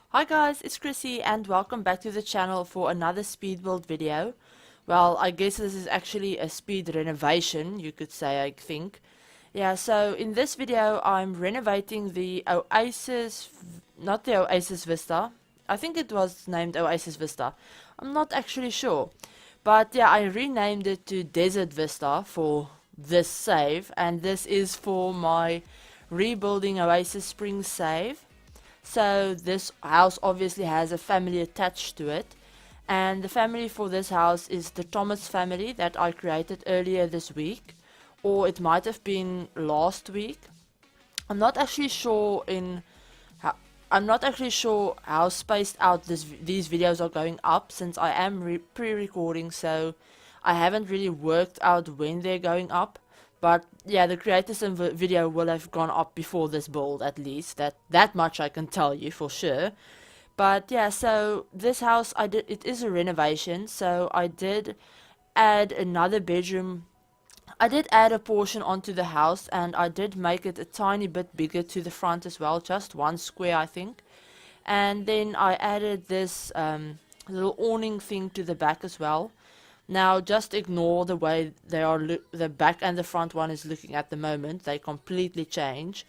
Hi guys, it's Chrissy and welcome back to the channel for another speed build video. Well, I guess this is actually a speed renovation, you could say, I think. Yeah, so in this video I'm renovating the Oasis, not the Oasis Vista. I think it was named Oasis Vista. I'm not actually sure. But yeah, I renamed it to Desert Vista for this save, and this is for my Rebuilding Oasis Springs save. So this house obviously has a family attached to it, and the family for this house is the Thomas family that I created earlier this week, or it might have been last week. I'm not actually sure how spaced out these videos are going up, since I am pre-recording, so I haven't really worked out when they're going up. But yeah, the creators video will have gone up before this build, at least. That much I can tell you for sure. But yeah, so this house, it is a renovation, so I did add another bedroom. I did add a portion onto the house, and I did make it a tiny bit bigger to the front as well, just 1 square I think. And then I added this little awning thing to the back as well. Now just ignore the way the back and the front one is looking at the moment. They completely change.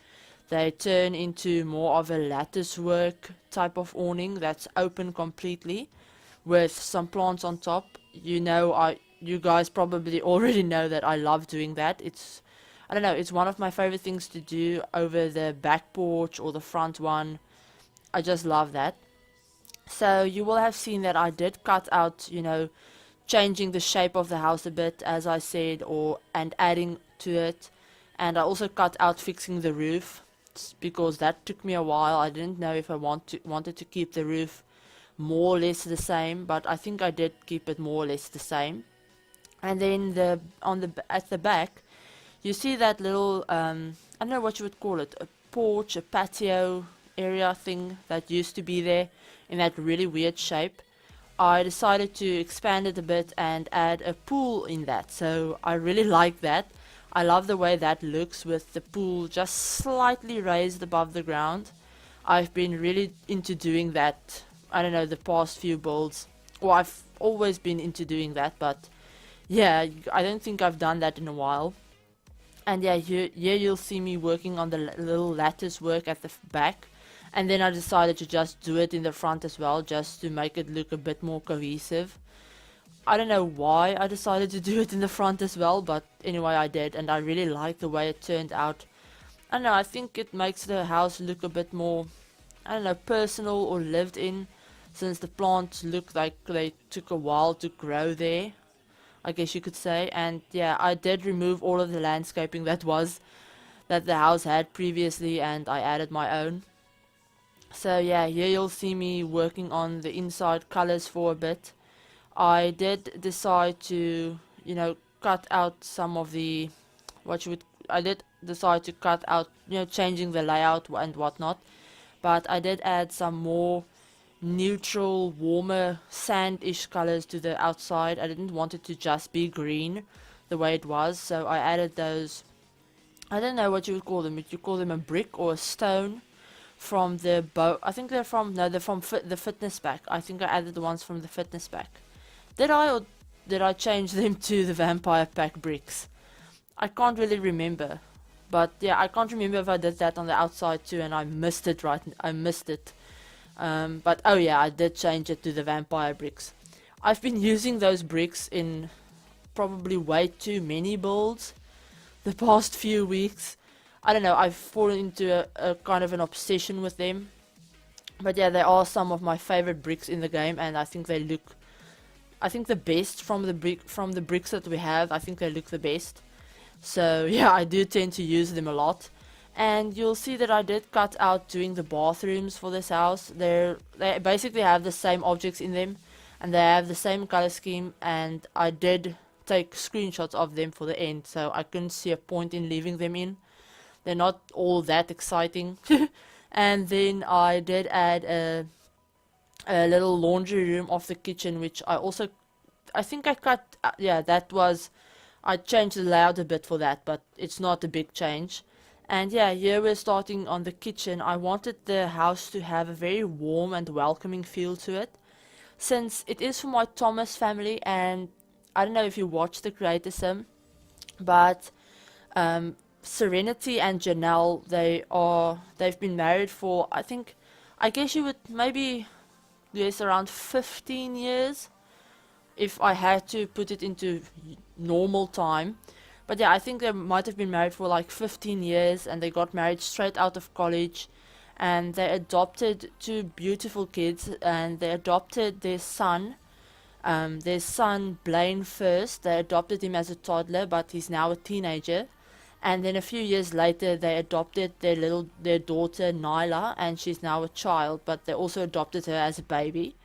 They turn into more of a lattice work type of awning that's open completely with some plants on top. You guys probably already know that I love doing that. I don't know, it's one of my favorite things to do over the back porch or the front one. I just love that. So you will have seen that I did cut out, changing the shape of the house a bit, as I said, and adding to it. And I also cut out fixing the roof, because that took me a while. I didn't know if I wanted to keep the roof more or less the same, but I think I did keep it more or less the same. And then at the back, you see that little I don't know what you would call it, a porch, a patio area thing that used to be there in that really weird shape. I decided to expand it a bit and add a pool in that, so I really like that. I love the way that looks with the pool just slightly raised above the ground. I've been really into doing that, I don't know, the past few builds. Well, I've always been into doing that, but yeah, I don't think I've done that in a while. And yeah, here you'll see me working on the little lattice work at the back. And then I decided to just do it in the front as well, just to make it look a bit more cohesive. I don't know why I decided to do it in the front as well, but anyway I did, and I really like the way it turned out. I don't know, I think it makes the house look a bit more, I don't know, personal or lived in, since the plants look like they took a while to grow there, I guess you could say. And yeah, I did remove all of the landscaping that the house had previously, and I added my own. So yeah, here you'll see me working on the inside colors for a bit. I did decide to, cut out some of the, I did decide to cut out, changing the layout and whatnot. But I did add some more neutral, warmer, sand-ish colors to the outside. I didn't want it to just be green the way it was, so I added those, I don't know what you would call them. Would you call them a brick or a stone? From the I think they're from the fitness pack. I think I added the ones from the fitness pack. Did I, or did I change them to the vampire pack bricks? I can't really remember. But yeah, I can't remember if I did that on the outside too, and I missed it. But oh yeah, I did change it to the vampire bricks. I've been using those bricks in probably way too many builds the past few weeks. I don't know, I've fallen into a kind of an obsession with them. But yeah, they are some of my favorite bricks in the game, and I think they look, the best from the bricks that we have. I think they look the best. So yeah, I do tend to use them a lot. And you'll see that I did cut out doing the bathrooms for this house. They basically have the same objects in them, and they have the same color scheme, and I did take screenshots of them for the end, so I couldn't see a point in leaving them in. They're not all that exciting. And then I did add a little laundry room off the kitchen, which I think I cut, yeah, that was I changed the layout a bit for that, but it's not a big change. And yeah, here we're starting on the kitchen. I wanted the house to have a very warm and welcoming feel to it, since it is for my Thomas family. And I don't know if you watch the Creator Sim, but Serenity and Janelle, they've been married for, I guess you would maybe guess around 15 years if I had to put it into normal time. But yeah, I think they might have been married for like 15 years, and they got married straight out of college, and they adopted two beautiful kids, and they adopted their son Blaine first. They adopted him as a toddler, but he's now a teenager. And then a few years later, they adopted their daughter Nyla, and she's now a child, but they also adopted her as a baby.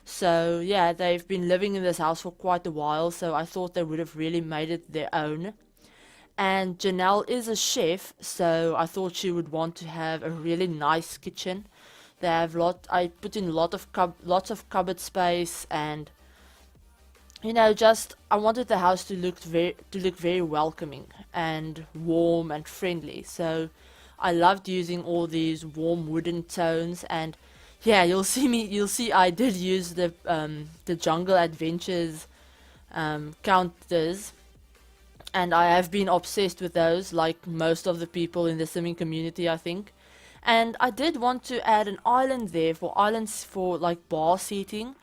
So yeah, they've been living in this house for quite a while, so I thought they would have really made it their own. And Janelle is a chef, so I thought she would want to have a really nice kitchen. I put in lots of cupboard space, and just I wanted the house to look very welcoming and warm and friendly. So I loved using all these warm wooden tones. And yeah, you'll see I did use the Jungle Adventures counters, and I have been obsessed with those, like most of the people in the simming community, I think. And I did want to add an island there for like bar seating,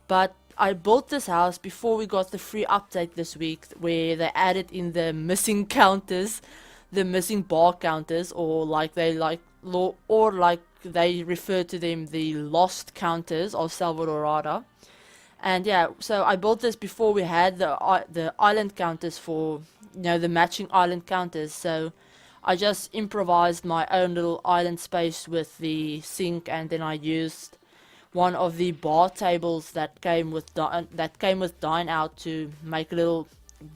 but I built this house before we got the free update this week, where they added in the missing counters, the missing bar counters, or like they refer to them, the lost counters of Salvadorada. And yeah, so I built this before we had the island counters for, the matching island counters. So I just improvised my own little island space with the sink, and then I used one of the bar tables that came with Dine Out to make a little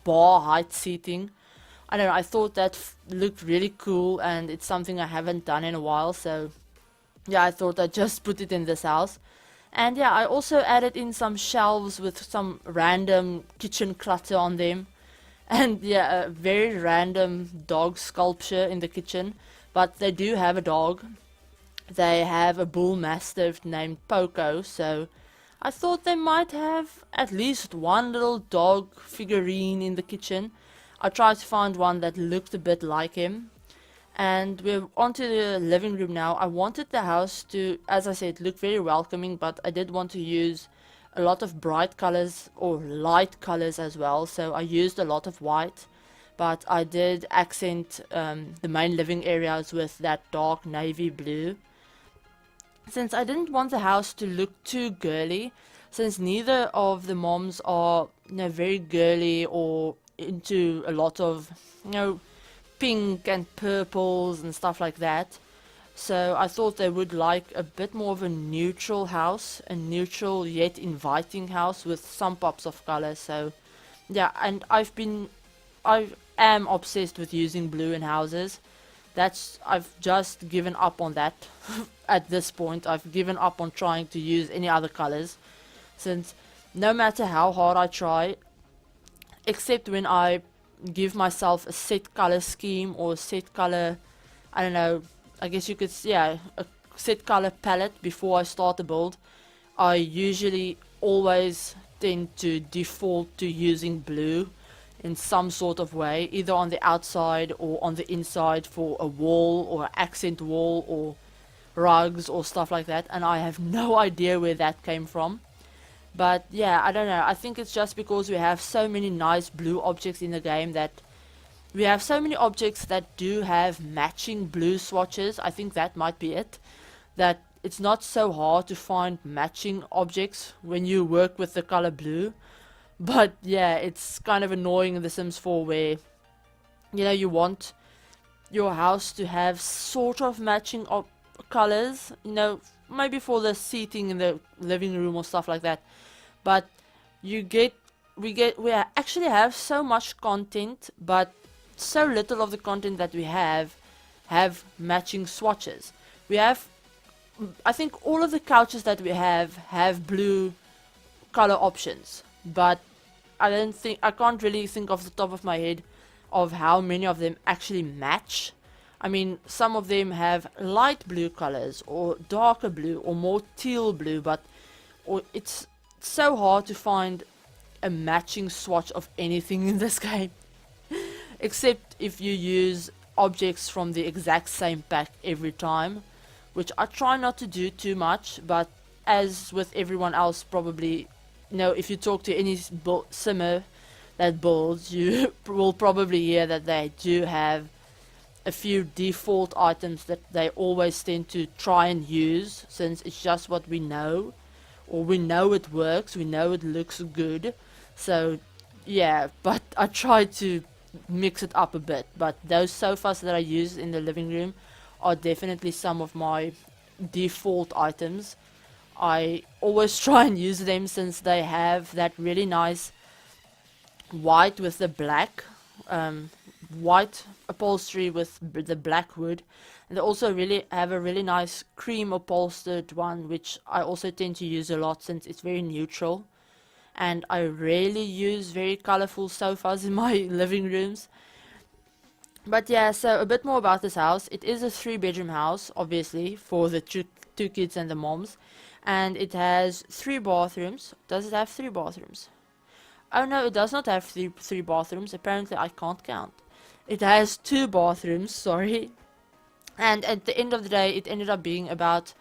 bar height seating. I don't know, I thought that looked really cool, and it's something I haven't done in a while, so yeah, I thought I'd just put it in this house. And yeah, I also added in some shelves with some random kitchen clutter on them. And yeah, a very random dog sculpture in the kitchen. But they do have a dog. They have a bull mastiff named Poco, so I thought they might have at least one little dog figurine in the kitchen. I tried to find one that looked a bit like him. And we're onto the living room now. I wanted the house to, as I said, look very welcoming, but I did want to use a lot of bright colors or light colors as well. So I used a lot of white, but I did accent the main living areas with that dark navy blue. Since I didn't want the house to look too girly, since neither of the moms are, very girly or into a lot of, pink and purples and stuff like that. So I thought they would like a bit more of a neutral house, a neutral yet inviting house with some pops of color. So yeah, and I am obsessed with using blue in houses. I've just given up on that. At this point, I've given up on trying to use any other colors, since no matter how hard I try, except when I give myself a set color scheme or a set color, I don't know, I guess you could, a set color palette before I start the build, I usually always tend to default to using blue in some sort of way, either on the outside or on the inside for a wall or an accent wall or rugs or stuff like that, and I have no idea where that came from. But yeah, I don't know, I think it's just because we have so many nice blue objects in the game, that we have so many objects that do have matching blue swatches. I think that might be it, that it's not so hard to find matching objects when you work with the color blue. But yeah, it's kind of annoying in The Sims 4 where, you want your house to have sort of matching colors, maybe for the seating in the living room or stuff like that. But we actually have so much content, but so little of the content that we have matching swatches. I think all of the couches that we have blue color options, but I can't really think off the top of my head of how many of them actually match. I mean, some of them have light blue colors or darker blue or more teal blue, but it's so hard to find a matching swatch of anything in this game, except if you use objects from the exact same pack every time, which I try not to do too much. But as with everyone else, probably, if you talk to any simmer that builds, you will probably hear that they do have a few default items that they always tend to try and use, since it's just what we know, or we know it works, we know it looks good. So yeah, but I try to mix it up a bit. But those sofas that I use in the living room are definitely some of my default items. I always try and use them since they have that really nice white with the black, white upholstery with the black wood, and they also really have a really nice cream upholstered one, which I also tend to use a lot since it's very neutral. And I rarely use very colorful sofas in my living rooms. But yeah, so a bit more about this house. It is a 3-bedroom house, obviously, for the two kids and the moms. And it has 3 bathrooms. Does it have 3 bathrooms? Oh no, it does not have three bathrooms. Apparently I can't count. It has 2 bathrooms, sorry. And at the end of the day, it ended up being about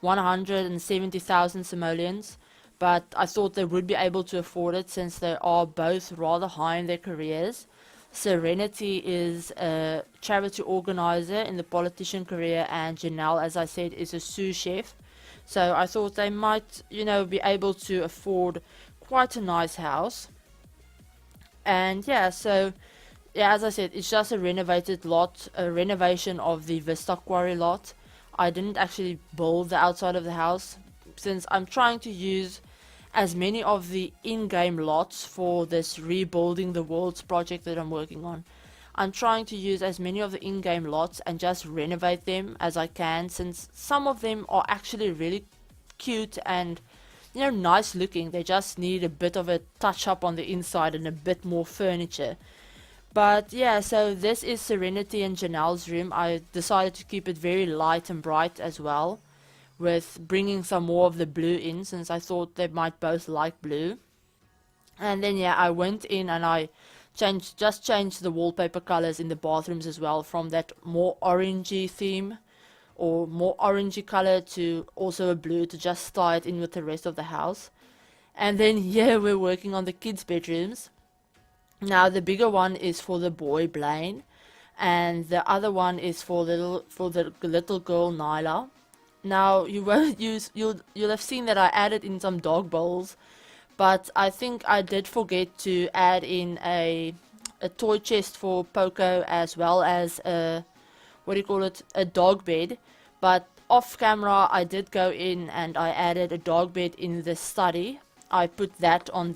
170,000 simoleons. But I thought they would be able to afford it since they are both rather high in their careers. Serenity is a charity organizer in the politician career, and Janelle, as I said, is a sous chef. So I thought they might, be able to afford quite a nice house. And yeah, so yeah, as I said, it's just a renovated lot, a renovation of the Vista Quarry lot. I didn't actually build the outside of the house since I'm trying to use as many of the in-game lots for this Rebuilding the Worlds project that I'm working on. I'm trying to use as many of the in-game lots and just renovate them as I can, since some of them are actually really cute and nice looking. They just need a bit of a touch up on the inside and a bit more furniture. But yeah, so this is Serenity and Janelle's room. I decided to keep it very light and bright as well, with bringing some more of the blue in, since I thought they might both like blue. And then yeah, I went in and I just changed the wallpaper colors in the bathrooms as well, from that more orangey theme or more orangey color to also a blue, to just tie it in with the rest of the house. And then here we're working on the kids' bedrooms. Now the bigger one is for the boy Blaine, and the other one is for the little girl Nyla. Now you'll have seen that I added in some dog bowls, but I think I did forget to add in a toy chest for Poco, as well as a a dog bed. But off camera I did go in and I added a dog bed in the study. I put that on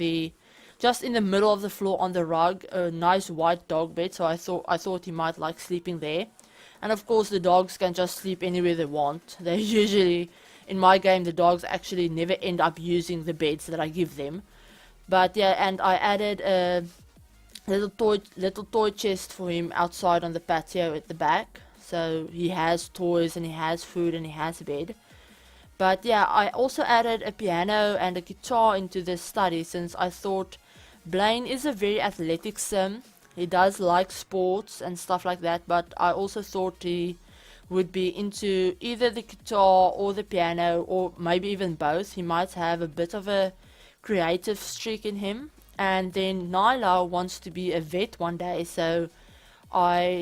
just in the middle of the floor on the rug, a nice white dog bed, so I thought he might like sleeping there. And of course the dogs can just sleep anywhere they want. They usually, in my game, the dogs actually never end up using the beds that I give them. But yeah, and I added a little toy chest for him outside on the patio at the back. So he has toys and he has food and he has a bed. But yeah, I also added a piano and a guitar into this study, since I thought Blaine is a very athletic sim. He does like sports and stuff like that, but I also thought he would be into either the guitar or the piano, or maybe even both. He might have a bit of a creative streak in him. And then Nyla wants to be a vet one day, so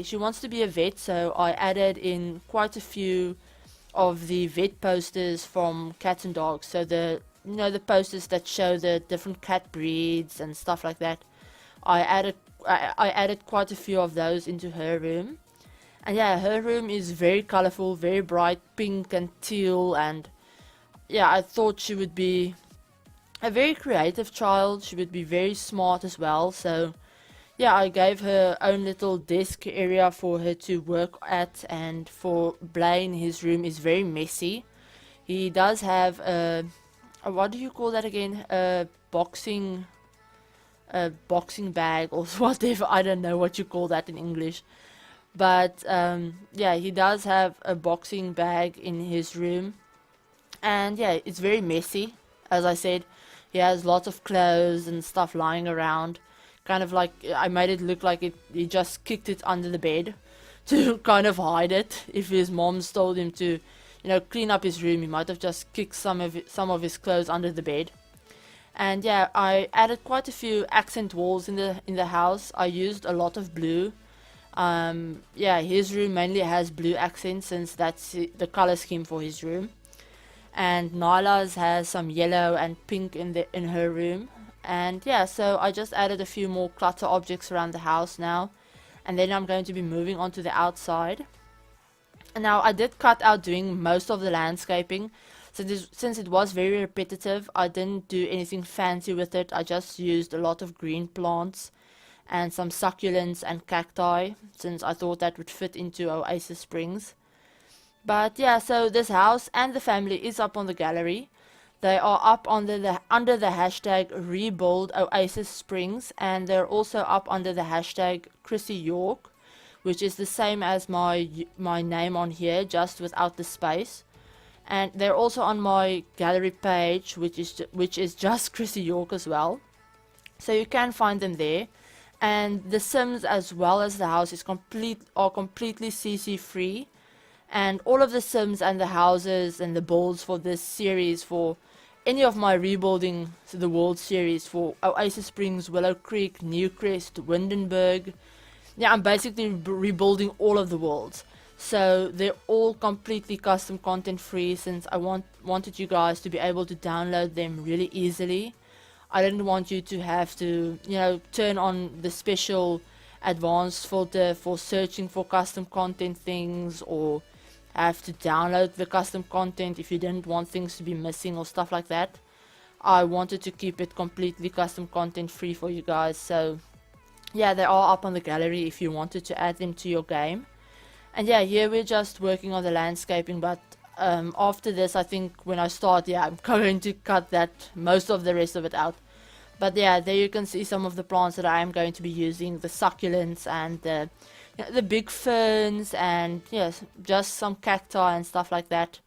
she wants to be a vet, so I added in quite a few of the vet posters from Cats and Dogs. So the posters that show the different cat breeds and stuff like that. I added quite a few of those into her room. And yeah, her room is very colorful, very bright pink and teal, and yeah, I thought she would be a very creative child. She would be very smart as well. So yeah, I gave her own little desk area for her to work at. And for Blaine, his room is very messy. He does have a what do you call that again? A boxing a boxing bag or whatever. I don't know what you call that in English. But yeah, he does have a boxing bag in his room. And yeah, it's very messy. As I said, he has lots of clothes and stuff lying around. Kind of like, I made it look like he just kicked it under the bed to kind of hide it. If his mom's told him to, clean up his room, he might have just kicked some of his clothes under the bed. And yeah, I added quite a few accent walls in the house. I used a lot of blue. Yeah, his room mainly has blue accents since that's the color scheme for his room. And Nyla's has some yellow and pink in her room. And yeah, so I just added a few more clutter objects around the house now. And then I'm going to be moving on to the outside. And now I did cut out doing most of the landscaping. Since it was very repetitive, I didn't do anything fancy with it. I just used a lot of green plants and some succulents and cacti, since I thought that would fit into Oasis Springs. But yeah, so this house and the family is up on the gallery. They are up under the hashtag Rebuild Oasis Springs, and they're also up under the hashtag ChrissieYork, which is the same as my name on here, just without the space. And they're also on my gallery page, which is just ChrissieYork as well. So you can find them there. And the Sims as well as the house are completely CC free. And all of the Sims and the houses and the builds for this series, for any of my rebuilding the world series, for Oasis Springs, Willow Creek, Newcrest, Windenburg, yeah, I'm basically rebuilding all of the worlds. So they're all completely custom content free, since I wanted you guys to be able to download them really easily. I didn't want you to have to, turn on the special advanced filter for searching for custom content things, or have to download the custom content if you didn't want things to be missing or stuff like that. I wanted to keep it completely custom content free for you guys. So yeah, they are up on the gallery if you wanted to add them to your game. And yeah, here we're just working on the landscaping, but after this, I think when I start, yeah, I'm going to cut most of the rest of it out. But yeah, there you can see some of the plants that I am going to be using, the succulents and the big ferns, and yes, just some cacti and stuff like that.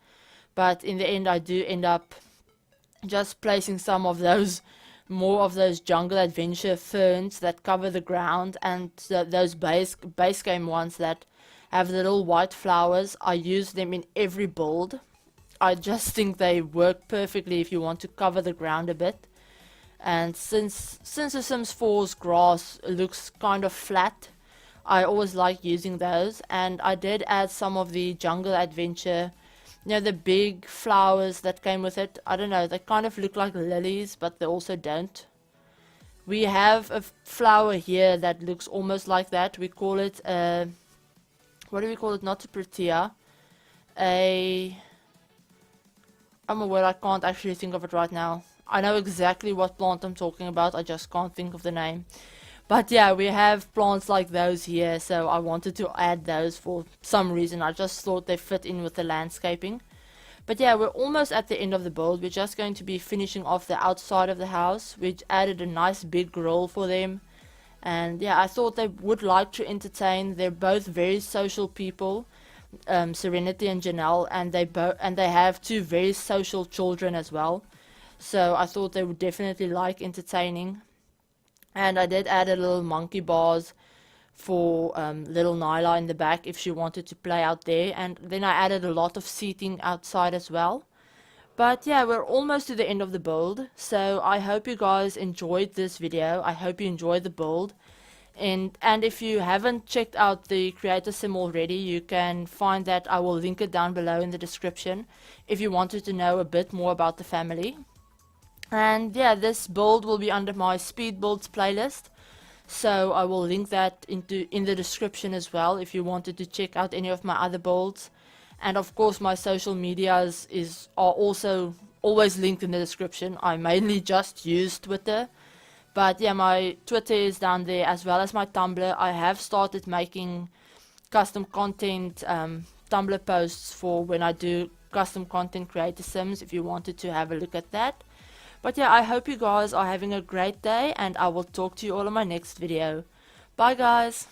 But in the end, I do end up just placing some of those, more of those jungle adventure ferns that cover the ground, and those base game ones that have the little white flowers. I use them in every build. I just think they work perfectly if you want to cover the ground a bit. And since the Sims 4's grass looks kind of flat, I always like using those. And I did add some of the jungle adventure, the big flowers that came with it. I don't know, they kind of look like lilies, but they also don't. We have a flower here that looks almost like that. We call it what do we call it? Not a protea. I'm aware I can't actually think of it right now. I know exactly what plant I'm talking about, I just can't think of the name. But yeah, we have plants like those here, so I wanted to add those for some reason. I just thought they fit in with the landscaping. But yeah, we're almost at the end of the build. We're just going to be finishing off the outside of the house. We added a nice big grill for them. And yeah, I thought they would like to entertain. They're both very social people, Serenity and Janelle, and they have two very social children as well. So I thought they would definitely like entertaining. And I did add a little monkey bars for little Nyla in the back if she wanted to play out there. And then I added a lot of seating outside as well. But yeah, we're almost to the end of the build. So I hope you guys enjoyed this video. I hope you enjoyed the build. And if you haven't checked out the creator sim already, you can find that. I will link it down below in the description if you wanted to know a bit more about the family. And yeah, this build will be under my speed builds playlist, so I will link that in the description as well if you wanted to check out any of my other builds. And of course my social medias are also always linked in the description. I mainly just use Twitter, but yeah, my Twitter is down there as well as my Tumblr. I have started making custom content Tumblr posts for when I do custom content creator sims, if you wanted to have a look at that. But yeah, I hope you guys are having a great day, and I will talk to you all in my next video. Bye guys!